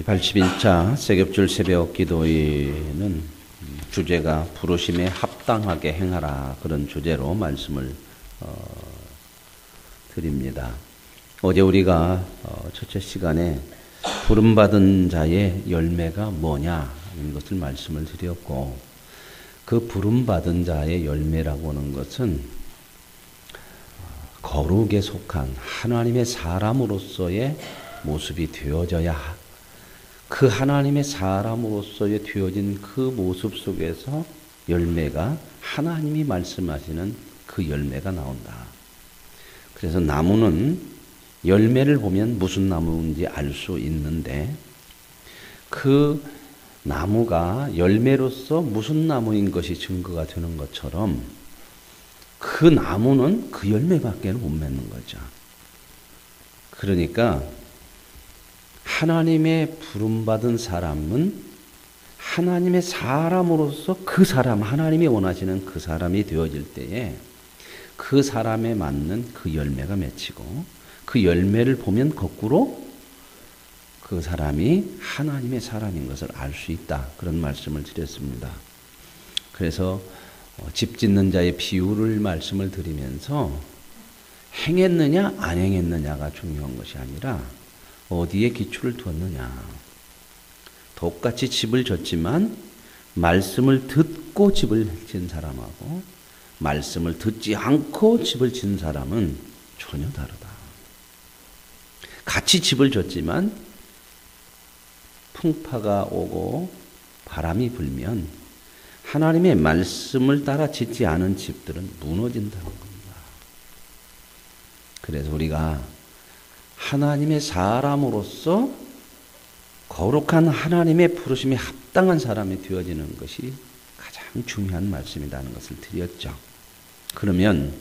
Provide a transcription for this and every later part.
81차 세겹줄 새벽 기도회는 주제가 부르심에 합당하게 행하라, 그런 주제로 말씀을 드립니다. 어제 우리가 첫째 시간에 부름받은 자의 열매가 뭐냐 이런 것을 말씀을 드렸고, 그 부름받은 자의 열매라고 하는 것은 거룩에 속한 하나님의 사람으로서의 모습이 되어져야, 그 하나님의 사람으로서의 되어진 그 모습 속에서 열매가, 하나님이 말씀하시는 그 열매가 나온다. 그래서 나무는 열매를 보면 무슨 나무인지 알 수 있는데, 그 나무가 열매로서 무슨 나무인 것이 증거가 되는 것처럼 그 나무는 그 열매밖에 못 맺는 거죠. 그러니까 하나님의 부름받은 사람은 하나님의 사람으로서 그 사람, 하나님이 원하시는 그 사람이 되어질 때에 그 사람에 맞는 그 열매가 맺히고, 그 열매를 보면 거꾸로 그 사람이 하나님의 사람인 것을 알 수 있다, 그런 말씀을 드렸습니다. 그래서 집 짓는 자의 비유를 말씀을 드리면서 행했느냐 안 행했느냐가 중요한 것이 아니라 어디에 기초를 두었느냐. 똑같이 집을 졌지만 말씀을 듣고 집을 진 사람하고 말씀을 듣지 않고 집을 진 사람은 전혀 다르다. 같이 집을 졌지만 풍파가 오고 바람이 불면 하나님의 말씀을 따라 짓지 않은 집들은 무너진다는 겁니다. 그래서 우리가 하나님의 사람으로서 거룩한 하나님의 부르심에 합당한 사람이 되어지는 것이 가장 중요한 말씀이라는 것을 드렸죠. 그러면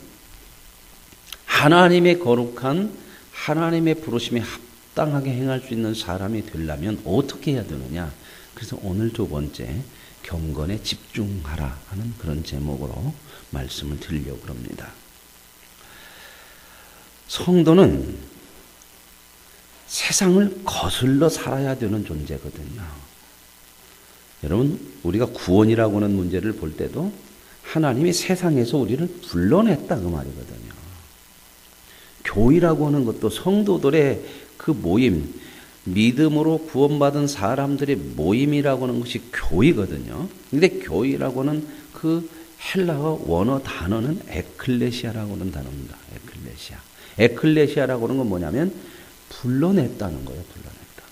하나님의 거룩한 하나님의 부르심에 합당하게 행할 수 있는 사람이 되려면 어떻게 해야 되느냐. 그래서 오늘 두 번째, 경건에 집중하라 하는 그런 제목으로 말씀을 드리려고 합니다. 성도는 세상을 거슬러 살아야 되는 존재거든요. 여러분, 우리가 구원이라고 하는 문제를 볼 때도 하나님이 세상에서 우리를 불러냈다, 그 말이거든요. 교회라고 하는 것도 성도들의 그 모임, 믿음으로 구원받은 사람들의 모임이라고 하는 것이 교회거든요. 근데 교회라고 하는 그 헬라어 원어 단어는 에클레시아라고 하는 단어입니다. 에클레시아. 에클레시아라고 하는 건 뭐냐면 불러냈다는 거예요. 불러냈다는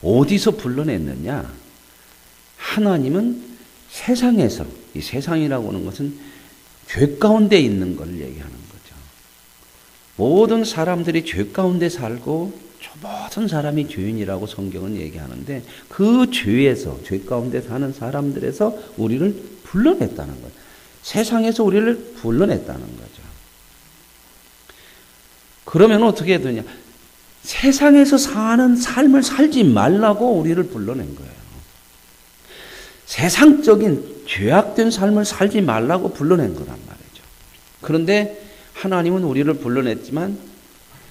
거예요. 어디서 불러냈느냐? 하나님은 세상에서, 이 세상이라고 하는 것은 죄 가운데 있는 걸 얘기하는 거죠. 모든 사람들이 죄 가운데 살고 모든 사람이 죄인이라고 성경은 얘기하는데, 그 죄에서, 죄 가운데 사는 사람들에서 우리를 불러냈다는 거예요. 세상에서 우리를 불러냈다는 거죠. 그러면 어떻게 해야 되냐? 세상에서 사는 삶을 살지 말라고 우리를 불러낸 거예요. 세상적인 죄악된 삶을 살지 말라고 불러낸 거란 말이죠. 그런데 하나님은 우리를 불러냈지만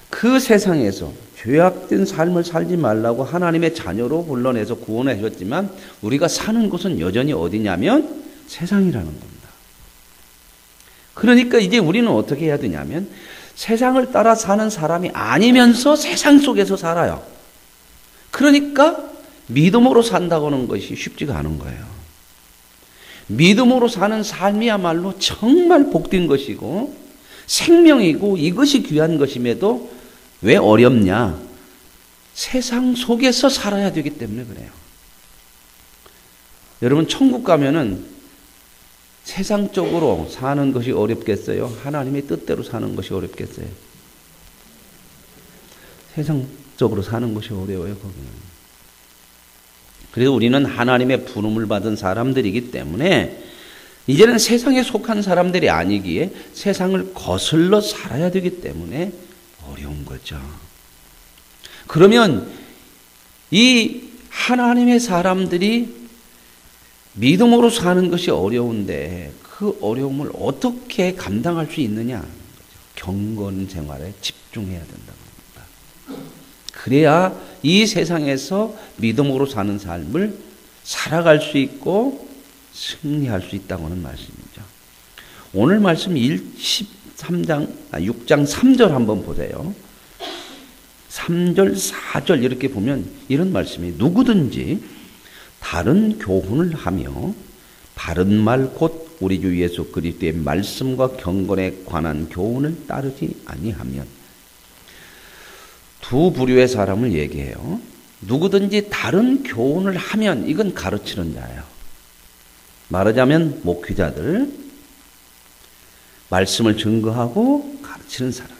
그 세상에서 죄악된 삶을 살지 말라고 하나님의 자녀로 불러내서 구원해 주셨지만 우리가 사는 곳은 여전히 어디냐면 세상이라는 겁니다. 그러니까 이제 우리는 어떻게 해야 되냐면 세상을 따라 사는 사람이 아니면서 세상 속에서 살아요. 그러니까 믿음으로 산다고 하는 것이 쉽지가 않은 거예요. 믿음으로 사는 삶이야말로 정말 복된 것이고 생명이고 이것이 귀한 것임에도 왜 어렵냐? 세상 속에서 살아야 되기 때문에 그래요. 여러분, 천국 가면은 세상적으로 사는 것이 어렵겠어요? 하나님의 뜻대로 사는 것이 어렵겠어요? 세상적으로 사는 것이 어려워요, 거기는. 그래서 우리는 하나님의 부름을 받은 사람들이기 때문에 이제는 세상에 속한 사람들이 아니기에 세상을 거슬러 살아야 되기 때문에 어려운 거죠. 그러면 이 하나님의 사람들이 믿음으로 사는 것이 어려운데 그 어려움을 어떻게 감당할 수 있느냐? 경건 생활에 집중해야 된다고 합니다. 그래야 이 세상에서 믿음으로 사는 삶을 살아갈 수 있고 승리할 수 있다고 하는 말씀이죠. 오늘 말씀 6장 3절 한번 보세요. 3절, 4절 이렇게 보면 이런 말씀이 누구든지 다른 교훈을 하며 바른 말 곧 우리 주 예수 그리스도의 말씀과 경건에 관한 교훈을 따르지 아니하면, 두 부류의 사람을 얘기해요. 누구든지 다른 교훈을 하면, 이건 가르치는 자예요. 말하자면 목회자들, 말씀을 증거하고 가르치는 사람들.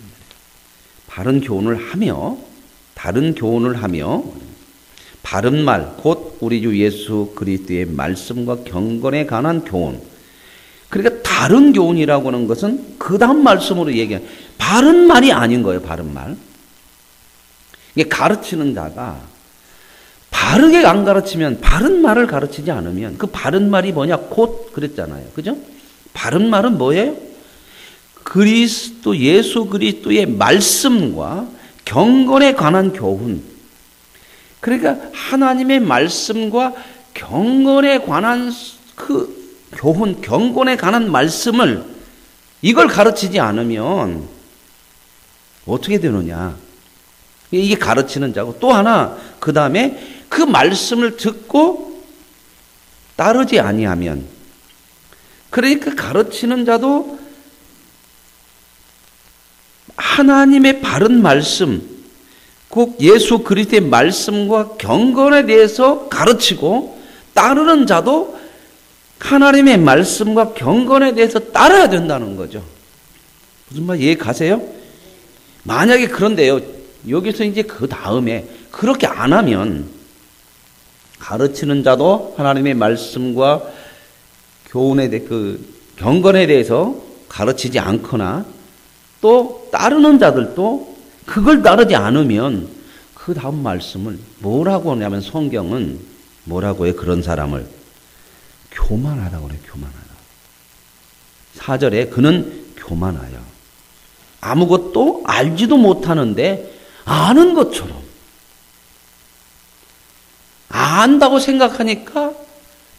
바른 교훈을 하며, 다른 교훈을 하며 바른 말 곧 우리 주 예수 그리스도의 말씀과 경건에 관한 교훈. 그러니까 다른 교훈이라고 하는 것은 그 다음 말씀으로 얘기해요. 바른 말이 아닌 거예요. 바른 말. 이게 가르치는 자가 바르게 안 가르치면, 바른 말을 가르치지 않으면, 그 바른 말이 뭐냐? 곧 그랬잖아요. 그죠? 바른 말은 뭐예요? 그리스도, 예수 그리스도의 말씀과 경건에 관한 교훈. 그러니까 하나님의 말씀과 경건에 관한 그 교훈, 경건에 관한 말씀을, 이걸 가르치지 않으면 어떻게 되느냐? 이게 가르치는 자고, 또 하나 그 다음에 그 말씀을 듣고 따르지 아니하면, 그러니까 가르치는 자도 하나님의 바른 말씀, 곧 예수 그리스도의 말씀과 경건에 대해서 가르치고, 따르는 자도 하나님의 말씀과 경건에 대해서 따라야 된다는 거죠. 무슨 말 이해 가세요? 만약에 그런데요, 여기서 이제 그 다음에 그렇게 안 하면, 가르치는 자도 하나님의 말씀과 교훈에 대해, 그 경건에 대해서 가르치지 않거나, 또 따르는 자들도 그걸 따르지 않으면, 그 다음 말씀을 뭐라고 하냐면, 성경은 뭐라고 해요? 그런 사람을 교만하다고 그래요. 교만하다. 4절에 그는 교만하여 아무것도 알지도 못하는데 아는 것처럼, 안다고 생각하니까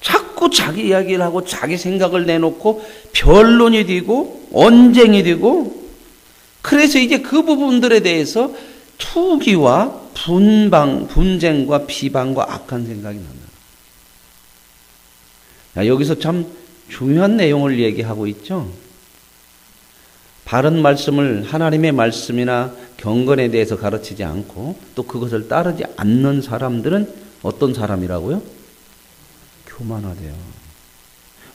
자꾸 자기 이야기를 하고 자기 생각을 내놓고 변론이 되고 언쟁이 되고, 그래서 이제 그 부분들에 대해서 투기와 분쟁과 비방과 악한 생각이 난다. 여기서 참 중요한 내용을 얘기하고 있죠. 바른 말씀을, 하나님의 말씀이나 경건에 대해서 가르치지 않고 또 그것을 따르지 않는 사람들은 어떤 사람이라고요? 교만하대요.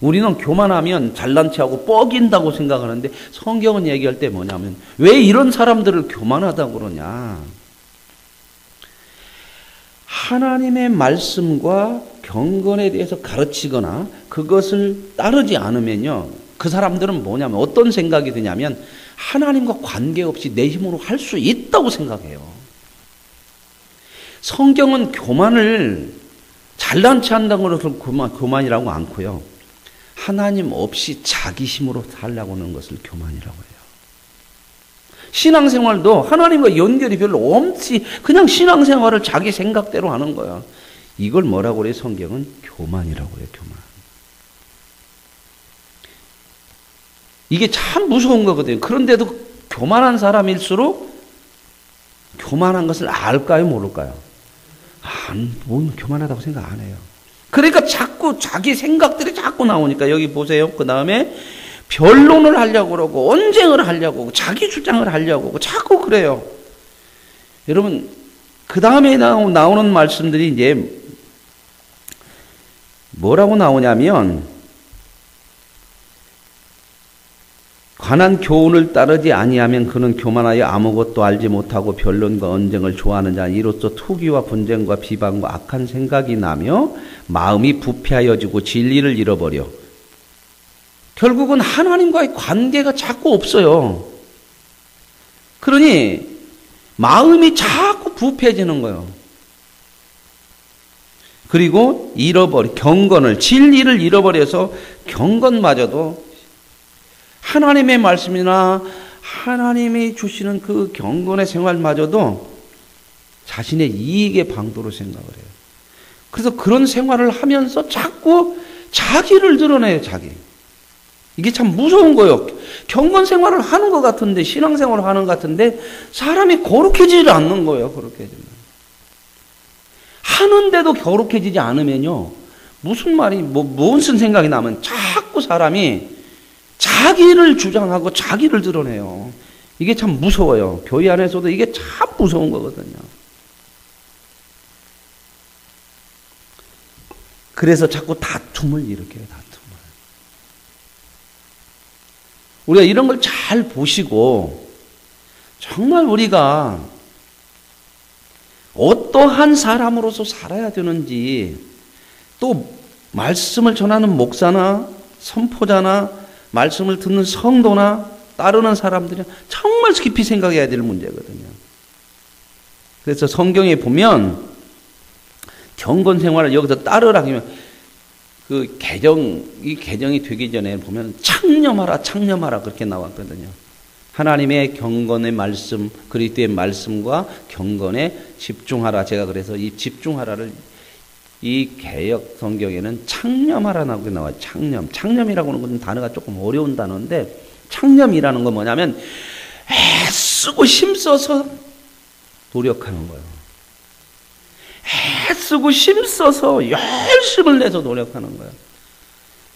우리는 교만하면 잘난 체하고 뻐긴다고 생각하는데, 성경은 얘기할 때 뭐냐면, 왜 이런 사람들을 교만하다고 그러냐? 하나님의 말씀과 경건에 대해서 가르치거나 그것을 따르지 않으면요, 그 사람들은 뭐냐면, 어떤 생각이 드냐면, 하나님과 관계없이 내 힘으로 할 수 있다고 생각해요. 성경은 교만을 잘난 체 한다고 해서 교만이라고 않고요, 하나님 없이 자기 힘으로 살려고 하는 것을 교만이라고 해요. 신앙생활도 하나님과 연결이 별로 없이 그냥 신앙생활을 자기 생각대로 하는 거야. 이걸 뭐라고 그래요? 성경은 교만이라고 해요. 교만. 이게 참 무서운 거거든요. 그런데도 교만한 사람일수록 교만한 것을 알까요? 모를까요? 뭐 교만하다고 생각 안 해요. 그러니까 자꾸 자기 생각들이 자꾸 나오니까, 여기 보세요. 그 다음에 변론을 하려고 그러고 언쟁을 하려고 하고 자기 주장을 하려고 하고 자꾸 그래요. 여러분, 그 다음에 나오는 말씀들이 이제 뭐라고 나오냐면, 관한 교훈을 따르지 아니하면 그는 교만하여 아무것도 알지 못하고 변론과 언쟁을 좋아하는 자, 이로써 투기와 분쟁과 비방과 악한 생각이 나며 마음이 부패하여지고 진리를 잃어버려. 결국은 하나님과의 관계가 자꾸 없어요. 그러니 마음이 자꾸 부패해지는 거예요. 그리고 경건을, 진리를 잃어버려서 경건마저도, 하나님의 말씀이나 하나님이 주시는 그 경건의 생활마저도 자신의 이익의 방도로 생각을 해요. 그래서 그런 생활을 하면서 자꾸 자기를 드러내요, 자기. 이게 참 무서운 거예요. 경건 생활을 하는 것 같은데, 신앙생활을 하는 것 같은데, 사람이 거룩해지지 않는 거예요, 거룩해지면. 하는데도 거룩해지지 않으면요, 무슨 말이, 무슨 생각이 나면 자꾸 사람이 자기를 주장하고 자기를 드러내요. 이게 참 무서워요. 교회 안에서도 이게 참 무서운 거거든요. 그래서 자꾸 다툼을 일으켜요, 다툼을. 우리가 이런 걸 잘 보시고, 정말 우리가 어떠한 사람으로서 살아야 되는지, 또 말씀을 전하는 목사나 선포자나 말씀을 듣는 성도나 따르는 사람들이 정말 깊이 생각해야 될 문제거든요. 그래서 성경에 보면 경건 생활을 여기서 따르라면 그 이 개정이 되기 전에 보면 창념하라 그렇게 나왔거든요. 하나님의 경건의 말씀, 그리스도의 말씀과 경건에 집중하라. 제가 그래서 이 집중하라를 이 개역 성경에는 창념하라고 나와요. 창념이라고 하는 건 단어가 조금 어려운 단어인데, 창념이라는 건 뭐냐면 애쓰고 힘써서 노력하는 거예요. 애쓰고 힘써서 열심을 내서 노력하는 거예요.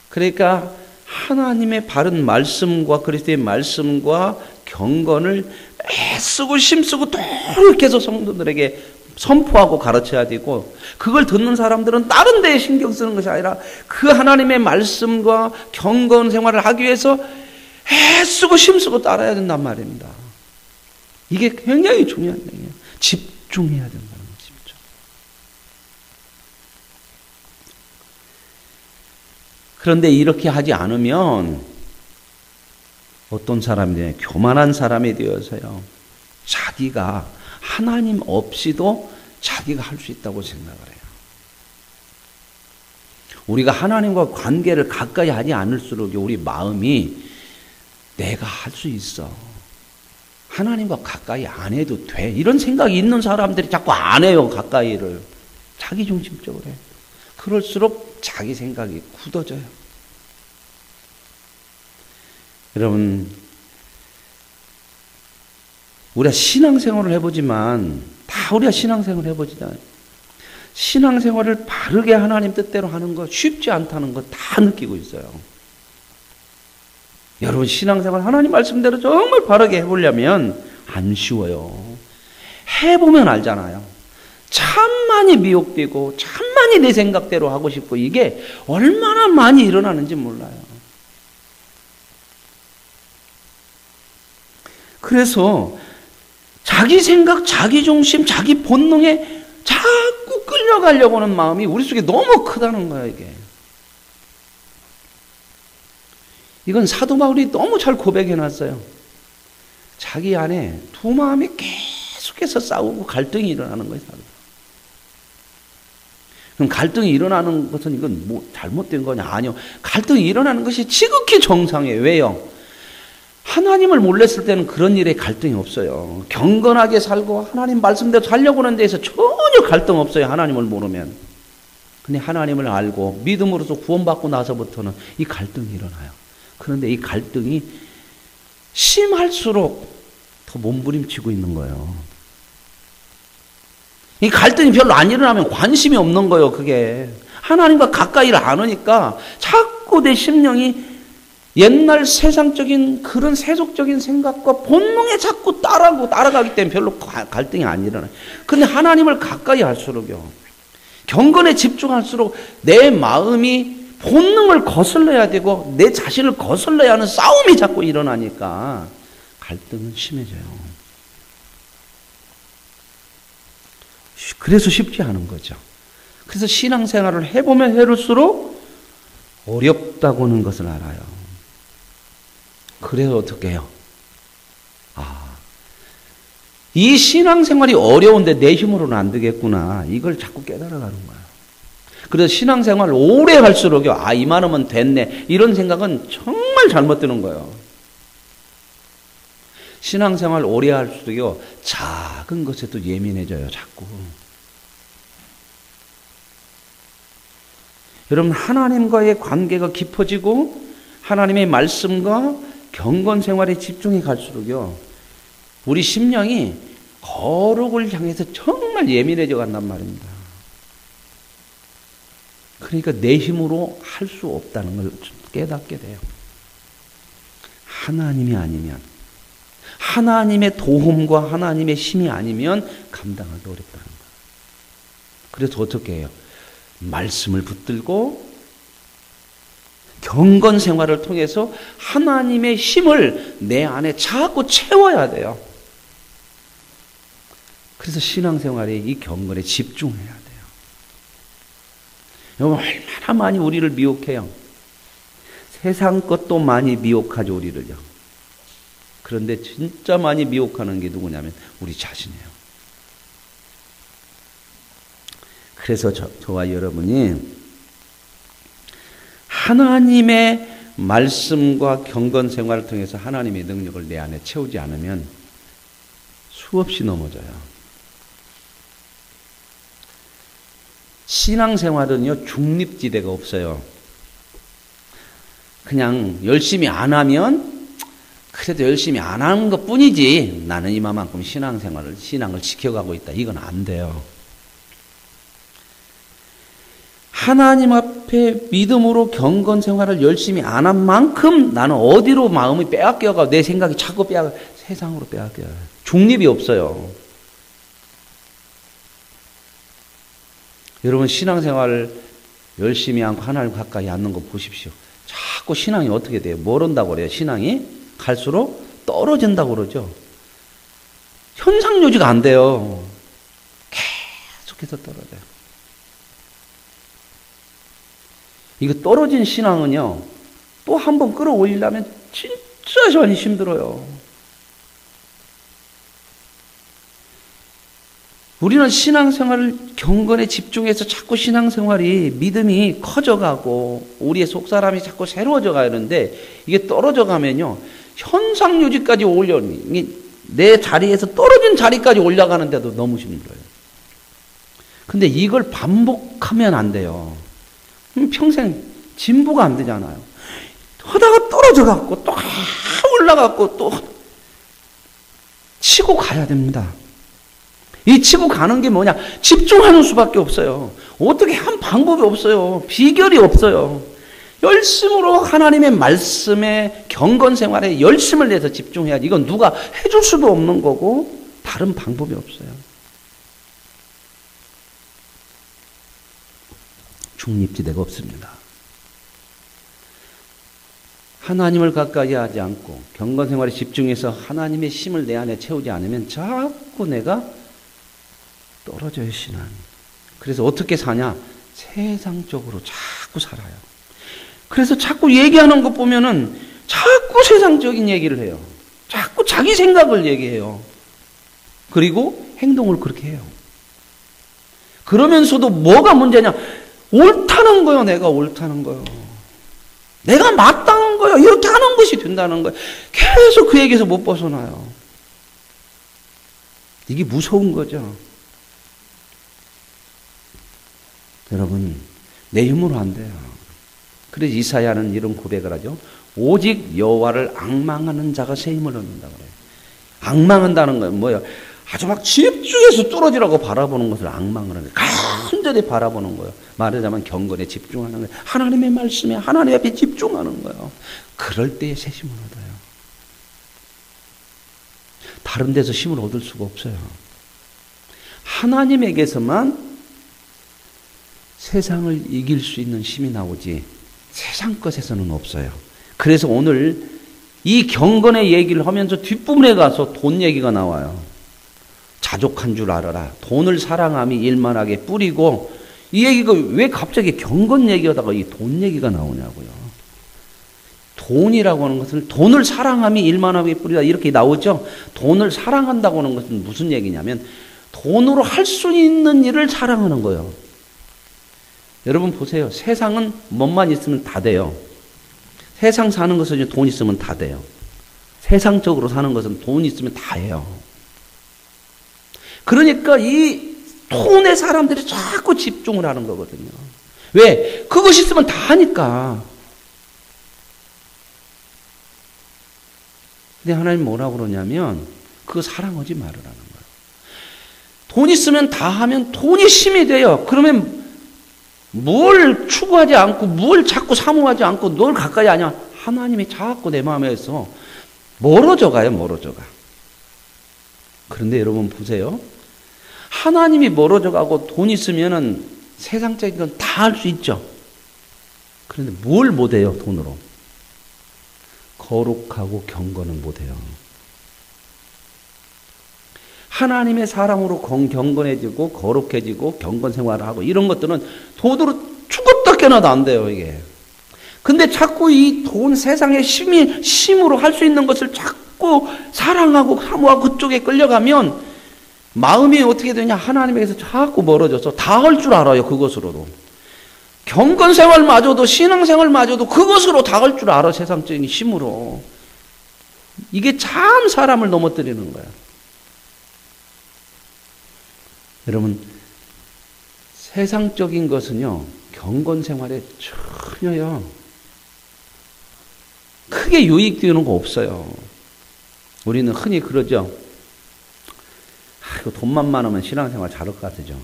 그러니까 하나님의 바른 말씀과 그리스도의 말씀과 경건을 애쓰고 힘쓰고 노력해서 성도들에게 선포하고 가르쳐야 되고, 그걸 듣는 사람들은 다른 데에 신경 쓰는 것이 아니라 그 하나님의 말씀과 경건 생활을 하기 위해서 애쓰고 힘쓰고 따라야 된단 말입니다. 이게 굉장히 중요한 얘기예요. 집중해야 된다는 거죠. 집중. 그런데 이렇게 하지 않으면 어떤 사람이 되냐, 교만한 사람이 되어서요, 자기가 하나님 없이도 자기가 할 수 있다고 생각을 해요. 우리가 하나님과 관계를 가까이 하지 않을수록 우리 마음이 내가 할 수 있어, 하나님과 가까이 안 해도 돼, 이런 생각이 있는 사람들이 자꾸 안 해요. 가까이를 자기중심적으로 해요. 그럴수록 자기 생각이 굳어져요. 여러분, 우리가 신앙생활을 해보지만, 다 우리가 신앙생활을 해보지만, 신앙생활을 바르게 하나님 뜻대로 하는 거 쉽지 않다는 거 다 느끼고 있어요. 여러분, 신앙생활 하나님 말씀대로 정말 바르게 해보려면 안 쉬워요. 해보면 알잖아요. 참 많이 미혹되고 참 많이 내 생각대로 하고 싶고, 이게 얼마나 많이 일어나는지 몰라요. 그래서 자기 생각, 자기 중심, 자기 본능에 자꾸 끌려가려고 하는 마음이 우리 속에 너무 크다는 거예요, 이게. 이건 사도 바울이 너무 잘 고백해놨어요. 자기 안에 두 마음이 계속해서 싸우고 갈등이 일어나는 거예요. 그럼 갈등이 일어나는 것은 이건 뭐 잘못된 거냐? 아니요. 갈등이 일어나는 것이 지극히 정상이에요. 왜요? 하나님을 몰랐을 때는 그런 일에 갈등이 없어요. 경건하게 살고 하나님 말씀대로 살려고 하는 데에서 전혀 갈등 없어요. 하나님을 모르면. 근데 하나님을 알고 믿음으로서 구원받고 나서부터는 이 갈등이 일어나요. 그런데 이 갈등이 심할수록 더 몸부림치고 있는 거예요. 이 갈등이 별로 안 일어나면 관심이 없는 거예요, 그게. 하나님과 가까이를 안 하니까 자꾸 내 심령이 옛날 세상적인 그런 세속적인 생각과 본능에 자꾸 따라가기 때문에 별로 갈등이 안 일어나요. 근데 하나님을 가까이 할수록요, 경건에 집중할수록 내 마음이 본능을 거슬러야 되고 내 자신을 거슬러야 하는 싸움이 자꾸 일어나니까 갈등은 심해져요. 그래서 쉽지 않은 거죠. 그래서 신앙생활을 해보면 해볼수록 어렵다고 하는 것을 알아요. 그래서 어떻게 해요? 이 신앙생활이 어려운데 내 힘으로는 안 되겠구나, 이걸 자꾸 깨달아가는 거예요. 그래서 신앙생활을 오래 할수록요, 이만하면 됐네, 이런 생각은 정말 잘못되는 거예요. 신앙생활 오래 할수록요, 작은 것에도 예민해져요, 자꾸. 여러분, 하나님과의 관계가 깊어지고 하나님의 말씀과 경건 생활에 집중해 갈수록요, 우리 심령이 거룩을 향해서 정말 예민해져 간단 말입니다. 그러니까 내 힘으로 할 수 없다는 걸 깨닫게 돼요. 하나님이 아니면, 하나님의 도움과 하나님의 힘이 아니면 감당하기 어렵다는 거예요. 그래서 어떻게 해요? 말씀을 붙들고 경건 생활을 통해서 하나님의 힘을 내 안에 자꾸 채워야 돼요. 그래서 신앙생활에 이 경건에 집중해야 돼요. 여러분, 얼마나 많이 우리를 미혹해요. 세상 것도 많이 미혹하죠, 우리를요. 그런데 진짜 많이 미혹하는 게 누구냐면 우리 자신이에요. 그래서 저와 여러분이 하나님의 말씀과 경건 생활을 통해서 하나님의 능력을 내 안에 채우지 않으면 수없이 넘어져요. 신앙생활은요, 중립지대가 없어요. 그냥 열심히 안 하면 그래도 열심히 안 하는 것 뿐이지 나는 이만큼 신앙을 지켜가고 있다. 이건 안 돼요. 하나님 앞에 믿음으로 경건 생활을 열심히 안 한 만큼 나는 어디로 마음이 빼앗겨가 내 생각이 자꾸 세상으로 빼앗겨요. 중립이 없어요. 여러분, 신앙생활을 열심히 하고 하나님 가까이 앉는 거 보십시오. 자꾸 신앙이 어떻게 돼요? 뭘 한다고 그래요? 신앙이 갈수록 떨어진다고 그러죠. 현상 유지가 안 돼요. 계속해서 떨어져요. 이거 떨어진 신앙은요, 또 한 번 끌어올리려면 진짜 많이 힘들어요. 우리는 신앙생활을 경건에 집중해서 자꾸 신앙생활이 믿음이 커져가고 우리의 속사람이 자꾸 새로워져 가는데 이게 떨어져 가면요, 현상유지까지 내 자리에서 떨어진 자리까지 올라가는데도 너무 힘들어요. 근데 이걸 반복하면 안 돼요. 평생 진보가 안 되잖아요. 하다가 떨어져 갖고 또 올라가고 또 치고 가야 됩니다. 이 치고 가는 게 뭐냐? 집중하는 수밖에 없어요. 어떻게 한 방법이 없어요. 비결이 없어요. 열심으로 하나님의 말씀에 경건 생활에 열심을 내서 집중해야지. 이건 누가 해줄 수도 없는 거고 다른 방법이 없어요. 중립지대가 없습니다. 하나님을 가까이 하지 않고 경건 생활에 집중해서 하나님의 힘을 내 안에 채우지 않으면 자꾸 내가 떨어져요, 신앙이. 그래서 어떻게 사냐? 세상적으로 자꾸 살아요. 그래서 자꾸 얘기하는 것 보면은 자꾸 세상적인 얘기를 해요. 자꾸 자기 생각을 얘기해요. 그리고 행동을 그렇게 해요. 그러면서도 뭐가 문제냐? 옳다는 거요, 내가 옳다는 거요. 내가 마땅한 거요. 이렇게 하는 것이 된다는 거예요. 계속 그 얘기에서 못 벗어나요. 이게 무서운 거죠. 여러분, 내 힘으로 안 돼요. 그래서 이사야는 이런 고백을 하죠. 오직 여호와를 앙망하는 자가 새 힘을 얻는다 그래요. 앙망한다는 건 뭐예요? 아주 막 집중해서 뚫어지라고 바라보는 것을 앙망을 하는 거예요. 간절히 바라보는 거예요. 말하자면 경건에 집중하는 거예요. 하나님의 말씀에 하나님 앞에 집중하는 거예요. 그럴 때에 새 힘을 얻어요. 다른 데서 힘을 얻을 수가 없어요. 하나님에게서만 세상을 이길 수 있는 힘이 나오지 세상 것에서는 없어요. 그래서 오늘 이 경건의 얘기를 하면서 뒷부분에 가서 돈 얘기가 나와요. 자족한 줄 알아라. 돈을 사랑함이 일만하게 뿌리고, 이 얘기가 왜 갑자기 경건 얘기하다가 이 돈 얘기가 나오냐고요. 돈이라고 하는 것은 돈을 사랑함이 일만하게 뿌리다 이렇게 나오죠. 돈을 사랑한다고 하는 것은 무슨 얘기냐면 돈으로 할 수 있는 일을 사랑하는 거예요. 여러분 보세요. 세상은 뭐만 있으면 다 돼요. 세상 사는 것은 돈 있으면 다 돼요. 세상적으로 사는 것은 돈 있으면 다 해요. 그러니까 이 돈에 사람들이 자꾸 집중을 하는 거거든요. 왜? 그것이 있으면 다 하니까. 근데 하나님 뭐라고 그러냐면 그거 사랑하지 말으라는 거예요. 돈 있으면 다 하면 돈이 힘이 돼요. 그러면 뭘 추구하지 않고 뭘 자꾸 사모하지 않고 널 가까이 하냐? 하나님이 자꾸 내 마음에서 멀어져 가요. 멀어져 가. 그런데 여러분 보세요. 하나님이 멀어져 가고 돈 있으면은 세상적인 건 다 할 수 있죠. 그런데 뭘 못해요, 돈으로? 거룩하고 경건은 못해요. 하나님의 사람으로 경건해지고 거룩해지고 경건 생활을 하고 이런 것들은 돈으로 죽었다 깨나도 안 돼요, 이게. 근데 자꾸 이 돈 세상의 힘으로 할 수 있는 것을 자꾸 사랑하고 사모하고 그쪽에 끌려가면 마음이 어떻게 되냐? 하나님에게서 자꾸 멀어져서 다 할 줄 알아요, 그것으로도. 경건생활마저도 신앙생활마저도 그것으로 다 할 줄 알아, 세상적인 힘으로. 이게 참 사람을 넘어뜨리는 거야. 여러분, 세상적인 것은요, 경건생활에 전혀요, 크게 유익되는 거 없어요. 우리는 흔히 그러죠. 돈만 많으면 신앙생활 잘할 것 같으죠.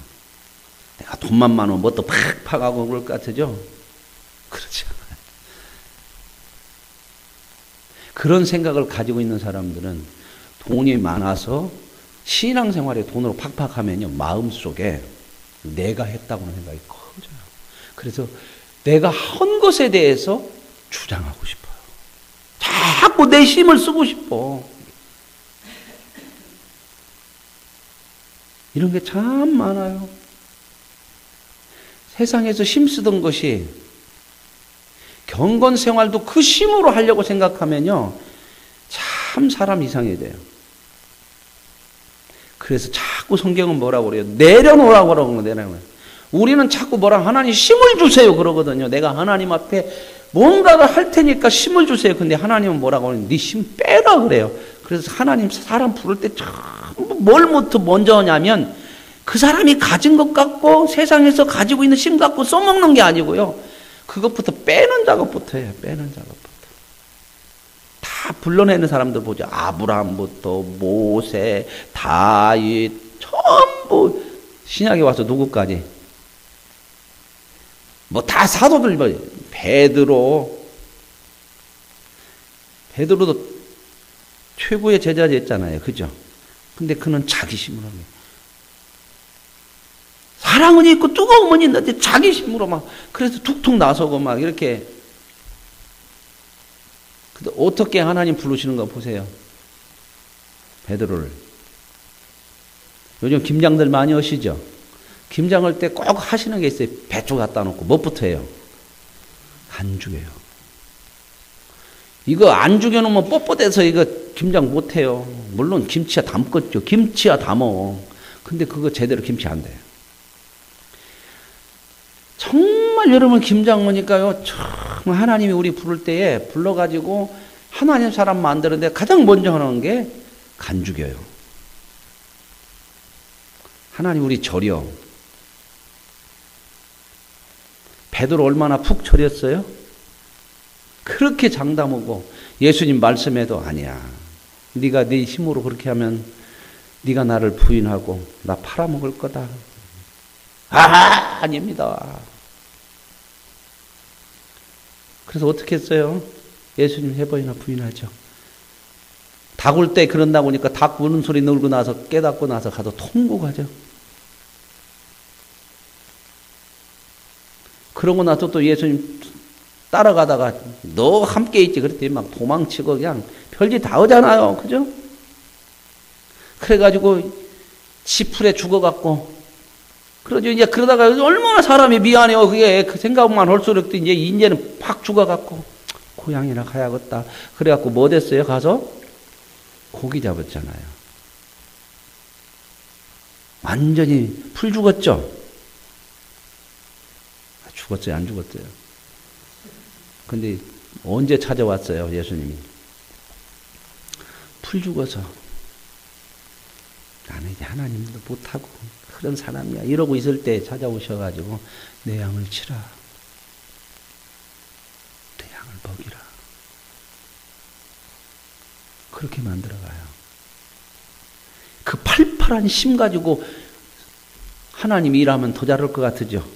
내가 돈만 많으면 뭣도 팍팍 하고 그럴 것 같으죠. 그렇지 않아요. 그런 생각을 가지고 있는 사람들은 돈이 많아서 신앙생활에 돈으로 팍팍 하면요, 마음속에 내가 했다고는 생각이 커져요. 그래서 내가 한 것에 대해서 주장하고 싶어요. 자꾸 내 힘을 쓰고 싶어. 이런 게 참 많아요. 세상에서 힘쓰던 것이 경건 생활도 그 힘으로 하려고 생각하면요, 참 사람 이상해져요. 그래서 자꾸 성경은 뭐라고 그래요? 내려놓으라고 그러는 거예요. 내려놓으라고. 우리는 자꾸 뭐라 하나님 힘을 주세요 그러거든요. 내가 하나님 앞에 뭔가를 할 테니까 힘을 주세요. 근데 하나님은 뭐라고 하냐면 네 힘 빼라 그래요. 그래서 하나님 사람 부를 때 전부 뭘부터 먼저 하냐면 그 사람이 가진 것 갖고 세상에서 가지고 있는 힘 갖고 써먹는 게 아니고요. 그것부터 빼는 작업부터 해요. 빼는 작업부터. 다 불러내는 사람들 보죠. 아브라함부터 모세, 다윗 전부 신약에 와서 누구까지? 뭐 다 사도들 뭐 베드로도 최고의 제자였잖아요. 그죠? 근데 그는 자기 힘으로 합니다. 사랑은 있고 뜨거움은 있는데 자기 힘으로 막 그래서 툭툭 나서고 막 이렇게. 근데 어떻게 하나님 부르시는 거 보세요. 베드로를. 요즘 김장들 많이 하시죠? 김장할 때 꼭 하시는 게 있어요. 배추 갖다 놓고 뭐부터 해요? 안 죽여요. 이거 안 죽여놓으면 뻣뻣해서 이거 김장 못해요. 물론 김치야 담겠죠. 김치야 담어. 근데 그거 제대로 김치 안 돼요. 정말 여러분 김장 오니까요. 정말 하나님이 우리 부를 때에 불러가지고 하나님 사람 만드는데 가장 먼저 하는 게 간 죽여요. 하나님 우리 절여. 베드로 얼마나 푹 절였어요? 그렇게 장담하고 예수님 말씀에도 아니야. 네가 네 힘으로 그렇게 하면 네가 나를 부인하고 나 팔아먹을 거다. 아닙니다. 그래서 어떻게 했어요? 예수님 세 번이나 부인하죠. 닭 울 때 그런다 보니까 닭 우는 소리 놀고 나서 깨닫고 나서 가서 통곡하죠. 그러고 나서 또 예수님 따라가다가 너 함께 있지 그랬더니 막 도망치고 그냥 별짓 다 하잖아요. 그죠? 그래가지고 지풀에 죽어갖고 그러죠. 이제 그러다가 얼마나 사람이 미안해요. 그게 그 생각만 할수록 또 이제는 팍 죽어갖고 고향이나 가야겠다. 그래갖고 뭐 됐어요? 가서 고기 잡았잖아요. 완전히 풀 죽었죠? 죽었어요? 안 죽었어요? 근데 언제 찾아왔어요? 예수님이. 풀 죽어서 나는 이제 하나님도 못하고 그런 사람이야 이러고 있을 때 찾아오셔가지고 내 양을 치라, 내 양을 먹이라, 그렇게 만들어가요. 그 팔팔한 심 가지고 하나님이 일하면 더 잘할 것 같으죠? 아니요.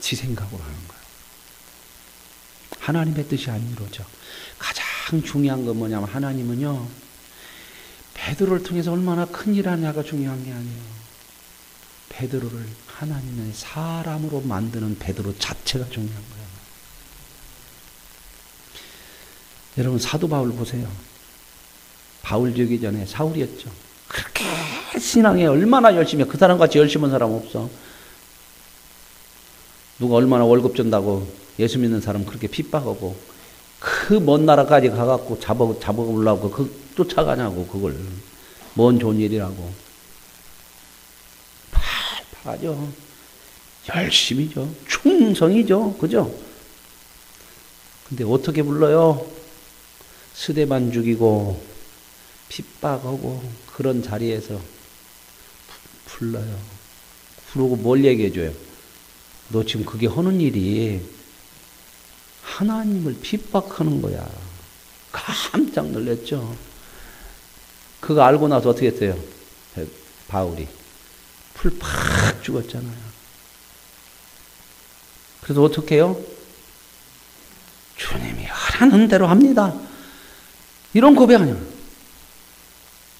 지 생각으로 하는 거예요. 하나님의 뜻이 안 이루어져. 가장 중요한 건 뭐냐면 하나님은요, 베드로를 통해서 얼마나 큰 일 하냐가 중요한 게 아니에요. 베드로를 하나님의 사람으로 만드는 베드로 자체가 중요한 거예요. 여러분 사도 바울 보세요. 바울 되기 전에 사울이었죠. 그렇게 신앙에 얼마나 열심히, 그 사람같이 열심히 한 사람 없어. 누가 얼마나 월급 준다고 예수 믿는 사람 그렇게 핍박하고 그 먼 나라까지 가갖고 잡아오려고 그 쫓아가냐고, 그걸. 뭔 좋은 일이라고. 팔팔하죠. 열심히죠. 충성이죠. 그죠? 근데 어떻게 불러요? 스데반 죽이고 핍박하고 그런 자리에서 불러요. 부르고 뭘 얘기해줘요? 너 지금 그게 하는 일이 하나님을 핍박하는 거야. 깜짝 놀랐죠. 그거 알고 나서 어떻게 했어요? 바울이 풀 팍 죽었잖아요. 그래서 어떻게 해요? 주님이 하라는 대로 합니다. 이런 고백 아니야.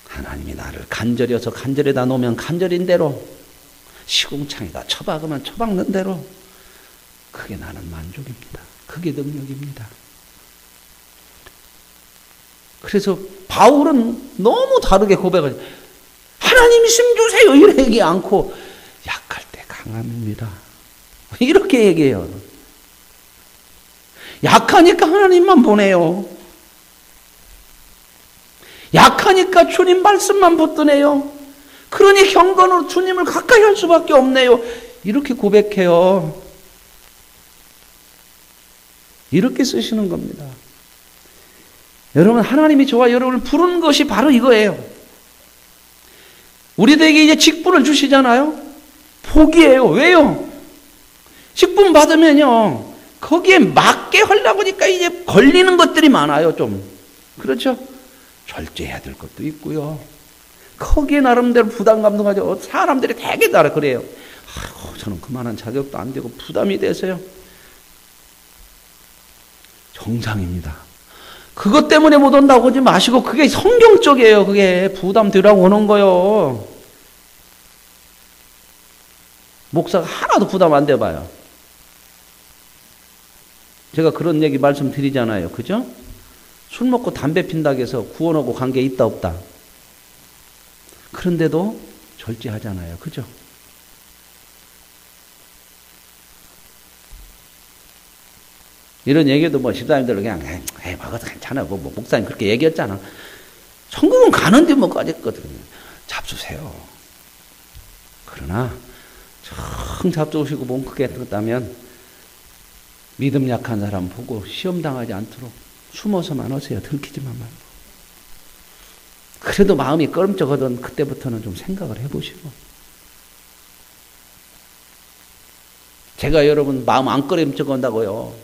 하나님이 나를 간절해서 간절에다 놓으면 간절인 대로, 시궁창에다 처박으면 처박는 대로, 그게 나는 만족입니다. 그게 능력입니다. 그래서 바울은 너무 다르게 고백을, 하나님 힘 주세요 이렇게 얘기 않고 약할 때 강함입니다 이렇게 얘기해요. 약하니까 하나님만 보내요. 약하니까 주님 말씀만 붙드네요. 그러니 경건으로 주님을 가까이 할 수밖에 없네요. 이렇게 고백해요. 이렇게 쓰시는 겁니다. 여러분, 하나님이 저와 여러분을 부른 것이 바로 이거예요. 우리들에게 이제 직분을 주시잖아요. 복이에요. 왜요? 직분 받으면요, 거기에 맞게 하려고 하니까 이제 걸리는 것들이 많아요, 좀. 그렇죠? 절제해야 될 것도 있고요. 거기에 나름대로 부담감도 가지고 사람들이 되게 다 그래요. 아이고, 저는 그만한 자격도 안 되고 부담이 돼서요. 정상입니다. 그것 때문에 못 온다고 하지 마시고, 그게 성경적이에요. 그게 부담 되라고 오는 거요. 목사가 하나도 부담 안 돼봐요. 제가 그런 얘기 말씀드리잖아요. 그죠? 술 먹고 담배 핀다고 해서 구원하고 관계 있다 없다. 그런데도 절제하잖아요. 그죠? 이런 얘기도 뭐 집사님들 그냥 에이 먹어도 괜찮아. 뭐 목사님 그렇게 얘기했잖아. 천국은 가는데 뭐 까짓거든요. 잡수세요. 그러나 청 잡수시고 몸 크게 했다면 믿음 약한 사람 보고 시험 당하지 않도록 숨어서만 하세요. 들키지만 말고. 그래도 마음이 꺼름쩍하던 그때부터는 좀 생각을 해보시고. 제가 여러분 마음 안 꺼름쩍한다고요.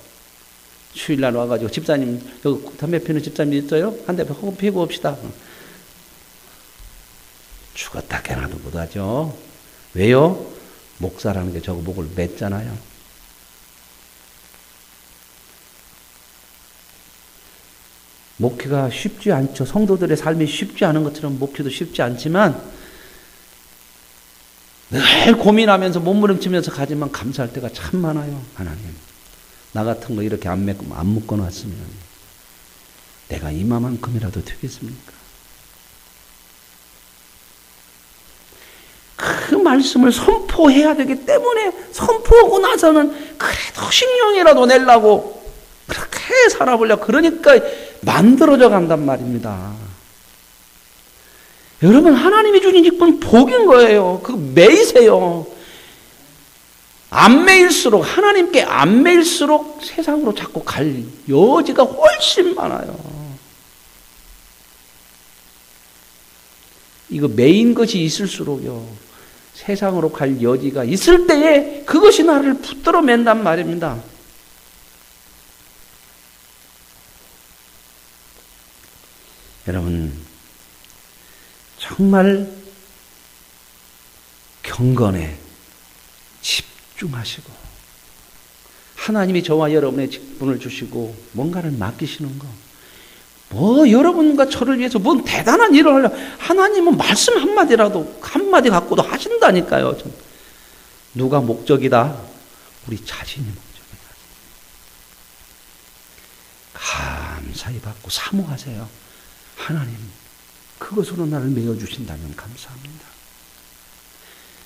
주일날 와가지고 집사님, 여기 담배 피우는 집사님 있어요? 한 대 피고 봅시다. 죽었다 깨나도 못하죠. 왜요? 목사라는 게 저거 목을 맸잖아요. 목회가 쉽지 않죠. 성도들의 삶이 쉽지 않은 것처럼 목회도 쉽지 않지만 늘 고민하면서 몸부림치면서 가지만 감사할 때가 참 많아요. 하나님, 나 같은 거 이렇게 안 묶어놨으면 내가 이마만큼이라도 되겠습니까? 그 말씀을 선포해야 되기 때문에 선포하고 나서는 그래도 신용이라도 내려고 그렇게 살아보려고, 그러니까 만들어져 간단 말입니다. 여러분, 하나님이 주신 직분 복인 거예요. 그거 매이세요. 안 매일수록, 하나님께 안 매일수록 세상으로 자꾸 갈 여지가 훨씬 많아요. 이거 매인 것이 있을수록요, 세상으로 갈 여지가 있을 때에 그것이 나를 붙들어 맨단 말입니다. 여러분, 정말 경건에 집중하시고, 하나님이 저와 여러분의 직분을 주시고 뭔가를 맡기시는 거, 여러분과 저를 위해서 뭔 대단한 일을 하려, 하나님은 말씀 한마디라도, 한마디 갖고도 하신다니까요. 누가 목적이다? 우리 자신이 목적이다. 감사히 받고 사모하세요. 하나님, 그것으로 나를 메어주신다면 감사합니다.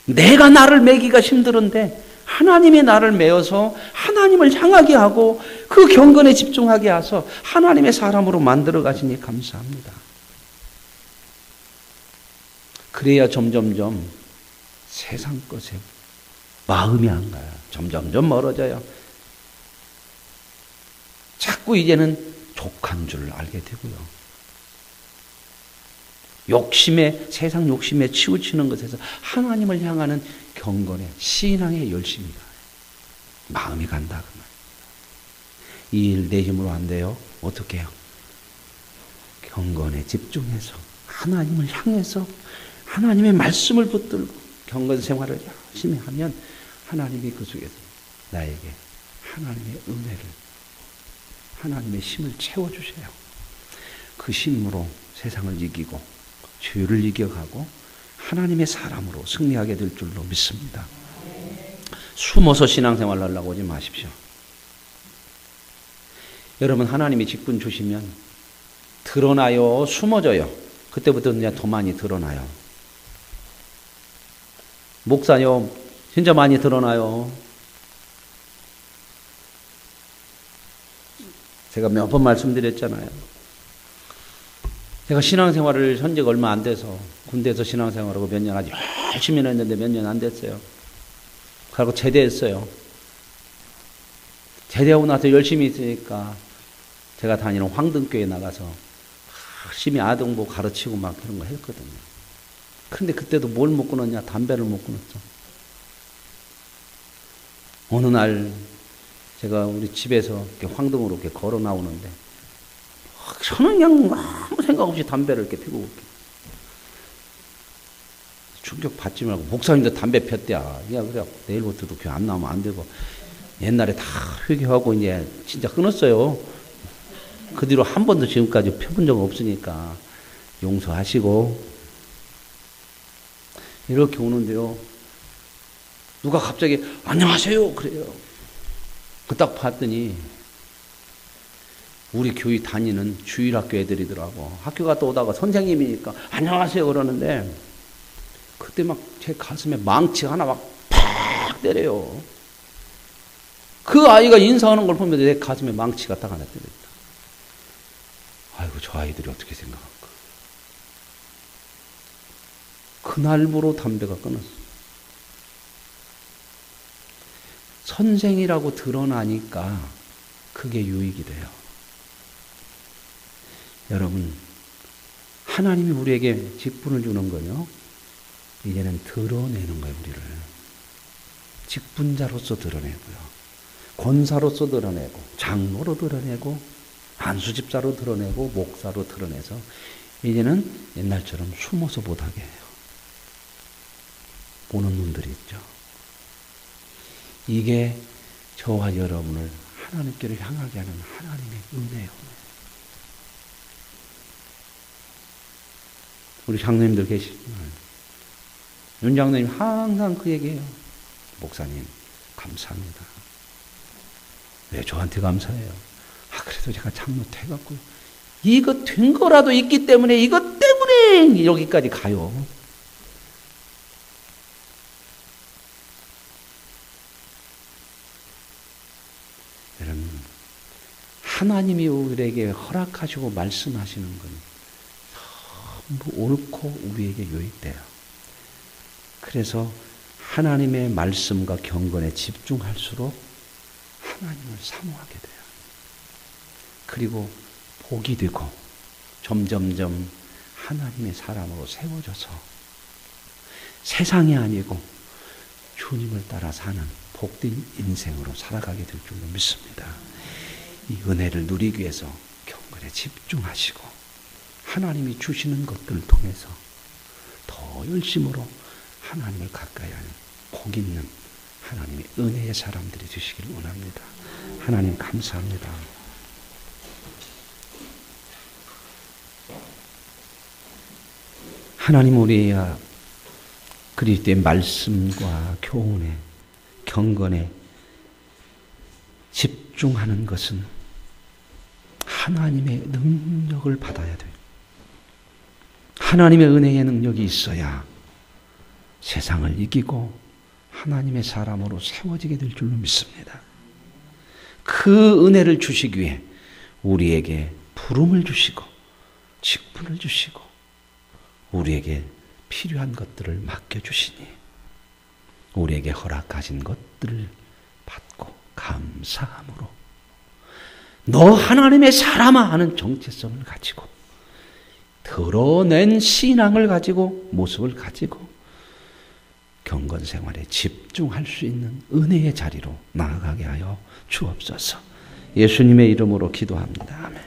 내가 나를 메기가 힘들은데 하나님이 나를 메어서 하나님을 향하게 하고 그 경건에 집중하게 하셔서 하나님의 사람으로 만들어 가시니 감사합니다. 그래야 점점점 세상 것에 마음이 안 가요. 점점점 멀어져요. 자꾸 이제는 족한 줄 알게 되고요. 세상 욕심에 치우치는 것에서 하나님을 향하는 경건의 신앙의 열심이 가요. 마음이 간다 그 말이에요. 이 일 내 힘으로 안 돼요. 어떻게 해요? 경건에 집중해서 하나님을 향해서 하나님의 말씀을 붙들고 경건 생활을 열심히 하면 하나님이 그 속에서 나에게 하나님의 은혜를, 하나님의 힘을 채워주세요. 그 힘으로 세상을 이기고 죄를 이겨가고 하나님의 사람으로 승리하게 될 줄로 믿습니다. 숨어서 신앙생활 하려고 하지 마십시오. 여러분, 하나님이 직분 주시면 드러나요? 숨어져요? 그때부터 그냥 더 많이 드러나요. 목사요, 진짜 많이 드러나요. 제가 몇 번 말씀드렸잖아요. 제가 신앙생활을 한 지가 얼마 안 돼서 군대에서 신앙생활하고 몇 년 아주 열심히 했는데 몇 년 안 됐어요. 그리고 제대했어요. 제대하고 나서 열심히 있으니까 제가 다니는 황등교에 나가서 열심히 아동부 가르치고 막 그런 거 했거든요. 그런데 그때도 뭘 못 끊었냐? 담배를 못 끊었죠. 어느 날 제가 우리 집에서 이렇게 황등으로 이렇게 걸어 나오는데 저는 그냥 아무 생각 없이 담배를 이렇게 피고 이렇게. 충격 받지 말고, 목사님도 담배 폈대야. 야, 그래. 내일부터도 교회 안 나오면 안 되고. 옛날에 다 회개하고 이제 진짜 끊었어요. 그 뒤로 한 번도 지금까지 펴본 적 없으니까 용서하시고. 이렇게 오는데요. 누가 갑자기 안녕하세요. 그래요. 그 딱 봤더니 우리 교회 다니는 주일학교 애들이더라고. 학교 갔다 오다가 선생님이니까 안녕하세요 그러는데 그때 막 제 가슴에 망치 하나 막 팍 때려요. 그 아이가 인사하는 걸 보면 내 가슴에 망치가 딱 하나 때렸다. 아이고, 저 아이들이 어떻게 생각할까. 그날부로 담배가 끊었어. 선생이라고 드러나니까 그게 유익이 돼요. 여러분, 하나님이 우리에게 직분을 주는 거요. 이제는 드러내는 거예요, 우리를. 직분자로서 드러내고요. 권사로서 드러내고, 장로로 드러내고, 안수집사로 드러내고, 목사로 드러내서 이제는 옛날처럼 숨어서 못하게 해요. 보는 눈들이 있죠. 이게 저와 여러분을 하나님께로 향하게 하는 하나님의 은혜예요. 우리 장로님들 계시지만 윤 장로님 항상 그 얘기해요. 목사님 감사합니다. 왜 저한테 감사해요? 그래도 제가 장로 돼갖고 이거 된 거라도 있기 때문에 이것 때문에 여기까지 가요. 여러분, 하나님이 우리에게 허락하시고 말씀하시는 건 전부 옳고 우리에게 유익돼요. 그래서 하나님의 말씀과 경건에 집중할수록 하나님을 사모하게 돼요. 그리고 복이 되고 점점점 하나님의 사람으로 세워져서 세상이 아니고 주님을 따라 사는 복된 인생으로 살아가게 될 줄로 믿습니다. 이 은혜를 누리기 위해서 경건에 집중하시고 하나님이 주시는 것들을 통해서 더 열심으로 하나님을 가까이 하는 복 있는 하나님의 은혜의 사람들이 되시길 원합니다. 하나님 감사합니다. 하나님 우리의 그리스도의 말씀과 교훈에 경건에 집중하는 것은 하나님의 능력을 받아야 돼요. 하나님의 은혜의 능력이 있어야 세상을 이기고 하나님의 사람으로 세워지게 될 줄로 믿습니다. 그 은혜를 주시기 위해 우리에게 부름을 주시고 직분을 주시고 우리에게 필요한 것들을 맡겨주시니 우리에게 허락하신 것들을 받고 감사함으로 너 하나님의 사람아 하는 정체성을 가지고 드러낸 신앙을 가지고 모습을 가지고 경건 생활에 집중할 수 있는 은혜의 자리로 나아가게 하여 주옵소서. 예수님의 이름으로 기도합니다. 아멘.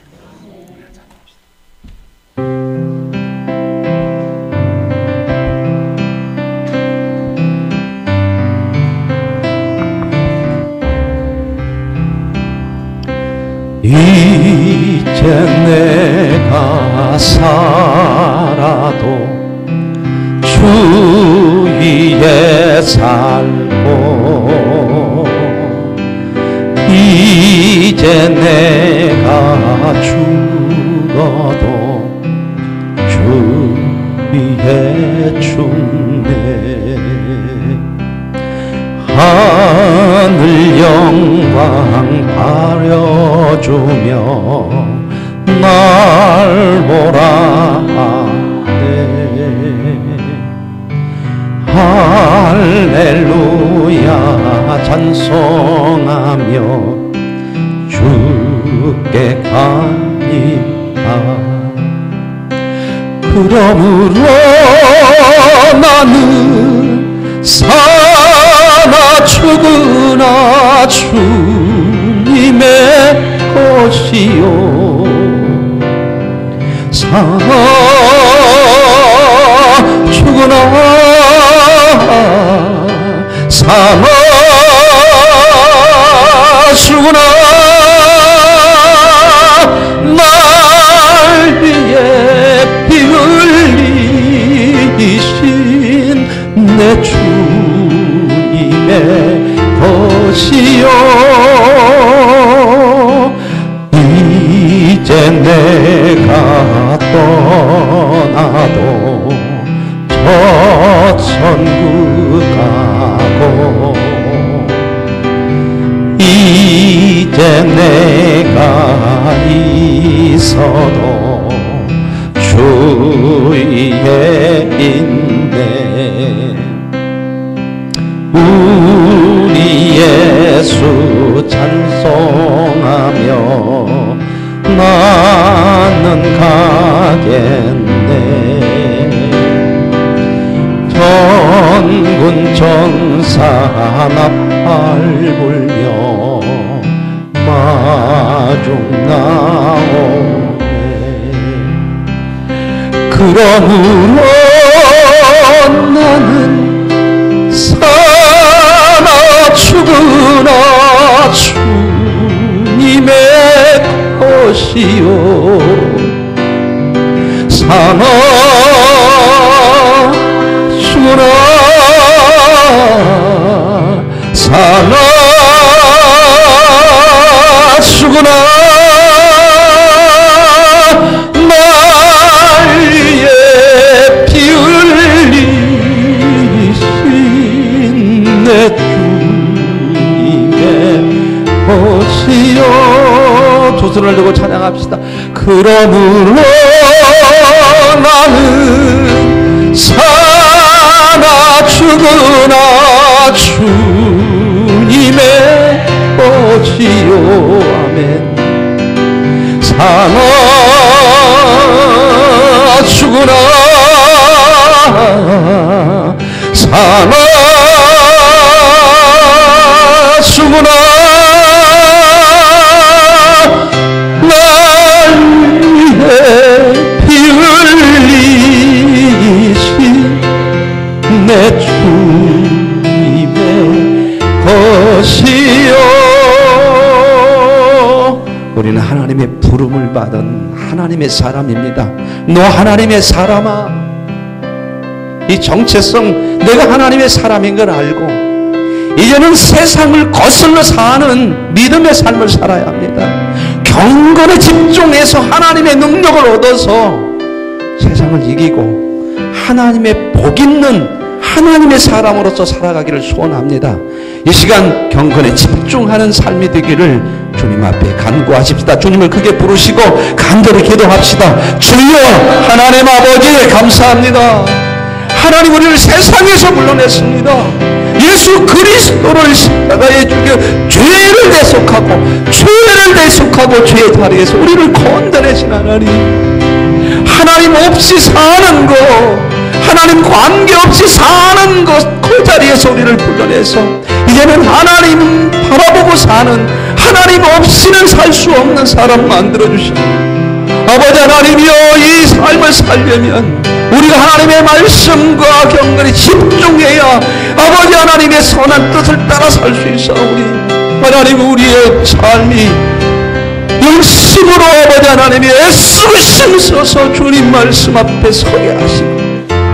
이제 내가 살아도 주 위에 살고 이제 내가 죽어도 주 위에 죽네. 하늘 영광 가려주며 날 보라 하네. 할렐루야 찬송하며 주께 가니라. 그러므로 나는 사나 죽으나 주님의 것이요 사나 죽으나 사나 죽으나 날 위해 피 흘리신 내 주님의 것이요 이제 내가 떠나도 저 천국 가고 이제 내가 있어도 주 위에 있네. 우리 예수 찬송하며 나는 가겠네. 전군 전사 나팔 불며 마중 나오네. 그러므로 나는 사나 죽으나 주님의 것이요 사나 죽으나 사나 죽으나 날 위해 피 흘리신 내 주님의 것이요. 두 손을 들고 찬양합시다. 그러므로 나는 사나 죽으나 주님의 것이요 아멘. 사나 죽으나 사나 죽으나 날 위해 피 흘리신 내 주님의 것이요. 우리는 하나님의 부름을 받은 하나님의 사람입니다. 너 하나님의 사람아, 이 정체성, 내가 하나님의 사람인 걸 알고 이제는 세상을 거슬러 사는 믿음의 삶을 살아야 합니다. 경건에 집중해서 하나님의 능력을 얻어서 세상을 이기고 하나님의 복 있는 하나님의 사람으로서 살아가기를 소원합니다. 이 시간 경건에 집중하는 삶이 되기를 주님 앞에 간구하십시다. 주님을 크게 부르시고 간절히 기도합시다. 주여 하나님 아버지 감사합니다. 하나님 우리를 세상에서 불러냈습니다. 예수 그리스도를 십자가에 죽여 죄를 대속하고 죄의 자리에서 우리를 건져내신 하나님, 하나님 없이 사는 것, 하나님 관계없이 사는 것, 그 자리에서 우리를 불러내서 이제는 하나님 바라보고 사는, 하나님 없이는 살 수 없는 사람 만들어주시고, 아버지 하나님이여, 이 삶을 살려면 우리가 하나님의 말씀과 경건에 집중해야 아버지 하나님의 선한 뜻을 따라 살 수 있사오니, 하나님 우리의 삶이 열심으로 아버지 하나님이 애쓰고 힘써서 주님 말씀 앞에 서게 하시고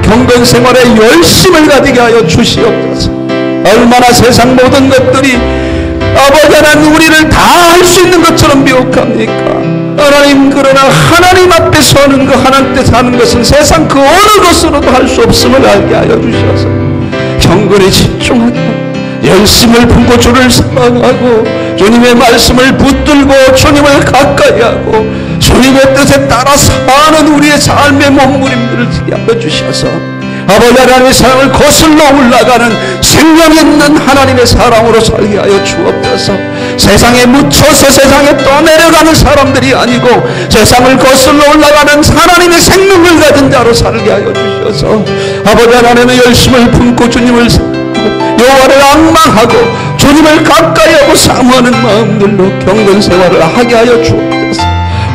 경건 생활에 열심을 가지게 하여 주시옵소서. 얼마나 세상 모든 것들이 아버지 하나님 우리를 다 할 수 있는 것처럼 미혹합니까? 하나님, 그러나 하나님 앞에 서는 것, 하나님 앞에 사는 것은 세상 그 어느 것으로도 할 수 없음을 알게 하여 주셔서 경건에 집중하고 열심을 품고 주를 사랑하고 주님의 말씀을 붙들고 주님을 가까이 하고 주님의 뜻에 따라 사는 우리의 삶의 몸부림들을 지게 하여 주셔서 아버지 하나님의 사랑을 거슬러 올라가는 생명 있는 하나님의 사랑으로 살게 하여 주옵소서. 세상에 묻혀서 세상에 떠내려가는 사람들이 아니고 세상을 거슬러 올라가는 하나님의 생명을 가진 자로 살게 하여 주셔서 아버지 하나님의 열심을 품고 주님을 여호와를 앙망하고 주님을 가까이 하고 사모하는 마음들로 경건 생활을 하게 하여 주옵소서.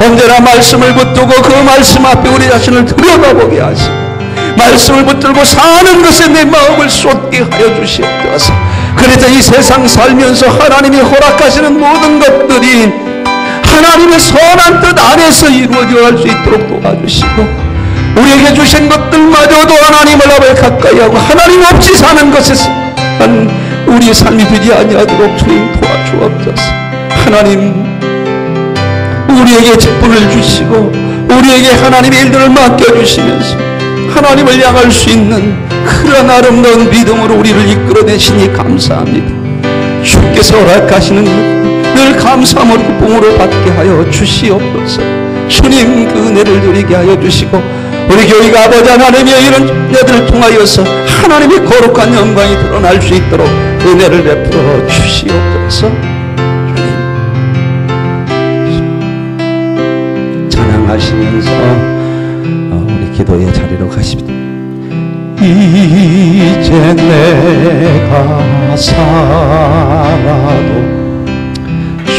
언제나 말씀을 붙들고 그 말씀 앞에 우리 자신을 들여다보게 하시고 말씀을 붙들고 사는 것에 내 마음을 쏟게 하여 주시옵소서. 그래서 이 세상 살면서 하나님이 허락하시는 모든 것들이 하나님의 선한 뜻 안에서 이루어져 갈 수 있도록 도와주시고 우리에게 주신 것들마저도 하나님을 아버지 가까이 하고 하나님 없이 사는 것에서 우리의 삶이 되지 아니하도록 주님 도와주옵소서. 하나님 우리에게 직분을 주시고 우리에게 하나님의 일들을 맡겨주시면서 하나님을 향할 수 있는 그런 아름다운 믿음으로 우리를 이끌어내시니 감사합니다. 주께서 허락하시는 늘 감사함으로 뽕으로 받게 하여 주시옵소서. 주님 그 은혜를 누리게 하여 주시고 우리 교회가 아버지 하나님의 이런 자들을 통하여서 하나님의 거룩한 영광이 드러날 수 있도록 은혜를 베풀어 주시옵소서. 주님 찬양하시면서 우리 기도의 자리로 가십니다. 이제 내가 살아도 주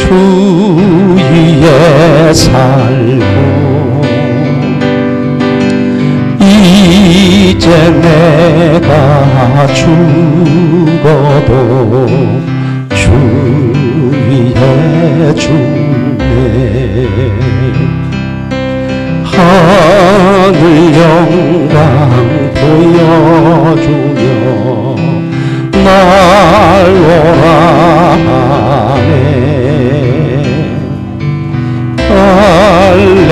위에 살고 이제 내가 죽어도 주 위에 죽네. 하늘 영광 보여주며 날 오라 하네.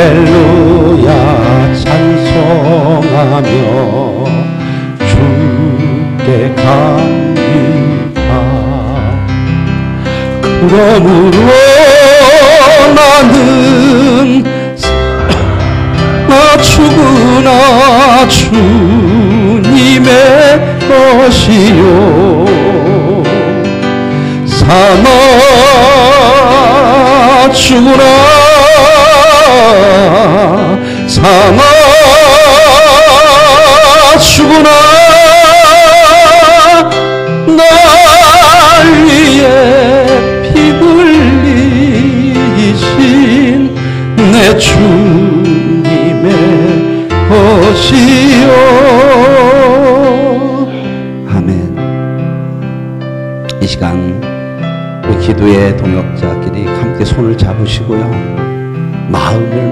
할렐루야 찬송하며 주께 감기하. 그러므로 나는 죽으나 주님의 것이요 주구나 삼아 주구나 날 위해 피 흘리신 내 주님의 것이요. 아멘. 이 시간 우리 기도의 동역자끼리 함께 손을 잡으시고요. 마음을